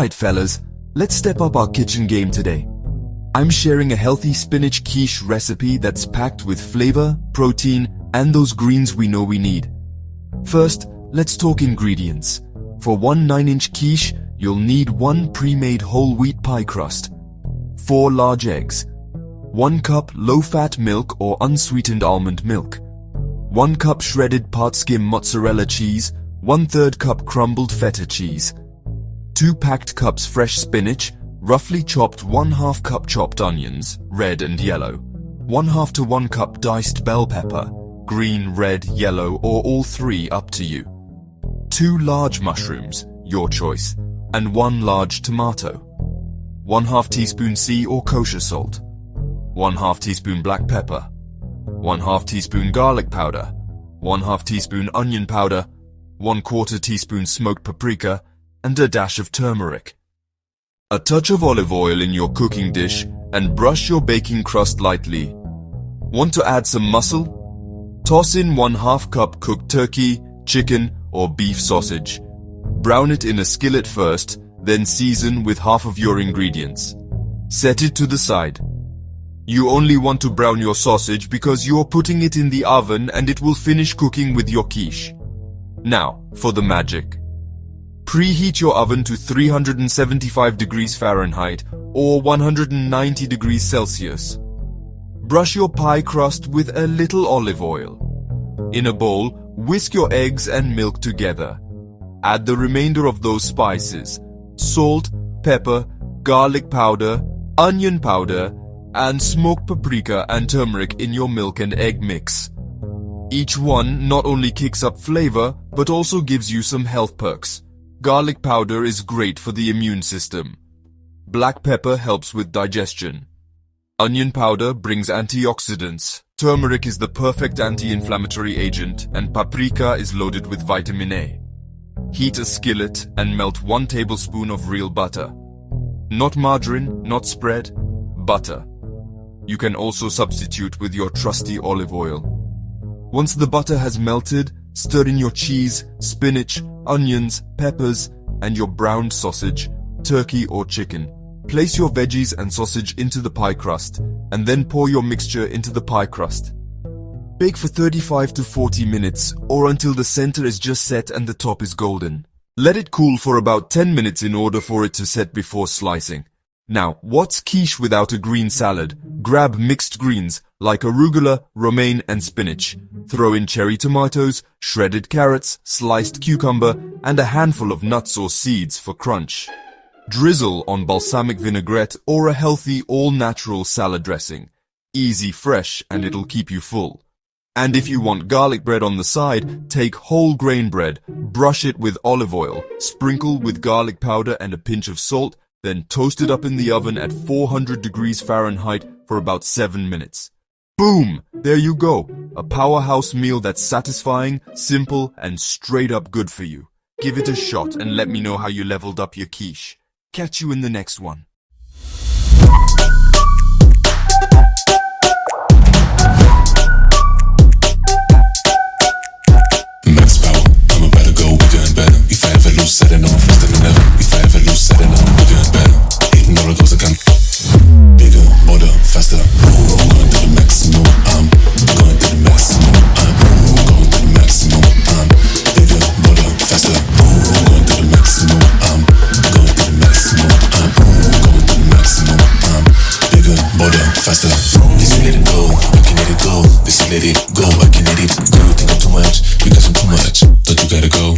Alright fellas, let's step up our kitchen game today. I'm sharing a healthy spinach quiche recipe that's packed with flavor, protein, and those greens we know we need. First, let's talk ingredients. For one 9-inch quiche, you'll need 1 pre-made whole wheat pie crust, 4 large eggs, 1 cup low-fat milk or unsweetened almond milk, 1 cup shredded part-skim mozzarella cheese, 1/3 cup crumbled feta cheese, 2 packed cups fresh spinach, roughly chopped 1/2 cup chopped onions, red and yellow, 1/2 to 1 cup diced bell pepper, green, red, yellow, or all 3 up to you, 2 large mushrooms, your choice, and 1 large tomato, 1/2 teaspoon sea or kosher salt, 1/2 teaspoon black pepper, 1/2 teaspoon garlic powder, 1/2 teaspoon onion powder, 1/4 teaspoon smoked paprika, and a dash of turmeric. A touch of olive oil in your cooking dish and brush your baking crust lightly. Want to add some muscle? Toss in 1/2 cup cooked turkey, chicken, or beef sausage. Brown it in a skillet first, then season with half of your ingredients. Set it to the side. You only want to brown your sausage because you're putting it in the oven and it will finish cooking with your quiche. Now, for the magic. Preheat your oven to 375 degrees Fahrenheit or 190 degrees Celsius. Brush your pie crust with a little olive oil. In a bowl, whisk your eggs and milk together. Add the remainder of those spices, salt, pepper, garlic powder, onion powder, and smoked paprika and turmeric in your milk and egg mix. Each one not only kicks up flavor, but also gives you some health perks. Garlic powder is great for the immune system. Black pepper helps with digestion. Onion powder brings antioxidants. Turmeric is the perfect anti-inflammatory agent, and paprika is loaded with vitamin A. Heat a skillet and melt 1 tablespoon of real butter. Not margarine, not spread, butter. You can also substitute with your trusty olive oil. Once the butter has melted, stir in your cheese, spinach, onions, peppers, and your browned sausage, turkey or chicken. Place your veggies and sausage into the pie crust, and then pour your mixture into the pie crust. Bake for 35 to 40 minutes, or until the center is just set and the top is golden. Let it cool for about 10 minutes in order for it to set before slicing. Now, what's quiche without a green salad? Grab mixed greens like arugula, romaine, and spinach. Throw in cherry tomatoes, shredded carrots, sliced cucumber, and a handful of nuts or seeds for crunch. Drizzle on balsamic vinaigrette or a healthy all-natural salad dressing. Easy, fresh, and it'll keep you full. And if you want garlic bread on the side, take whole grain bread, brush it with olive oil, sprinkle with garlic powder and a pinch of salt, then toast it up in the oven at 400 degrees Fahrenheit for about 7 minutes. Boom! There you go. A powerhouse meal that's satisfying, simple, and straight up good for you. Give it a shot and let me know how you leveled up your quiche. Catch you in the next one. Max power, I'm about to go bigger and better. If I ever lose, I don't know, faster than ever. If I ever lose, I don't know, bigger and better. Hitting all the goals I can. Bigger, bolder, faster. I'm going to the maximum. I'm going to the maximum. I'm going to the maximum. I'm bigger, bolder, faster. I'm going to the maximum. I'm going to the maximum. I'm going to the maximum. I'm bigger, bolder, faster. This is let it go. I can let it go. This is let it go. I can let it go. You think I'm too much because I'm too much. Don't you gotta go.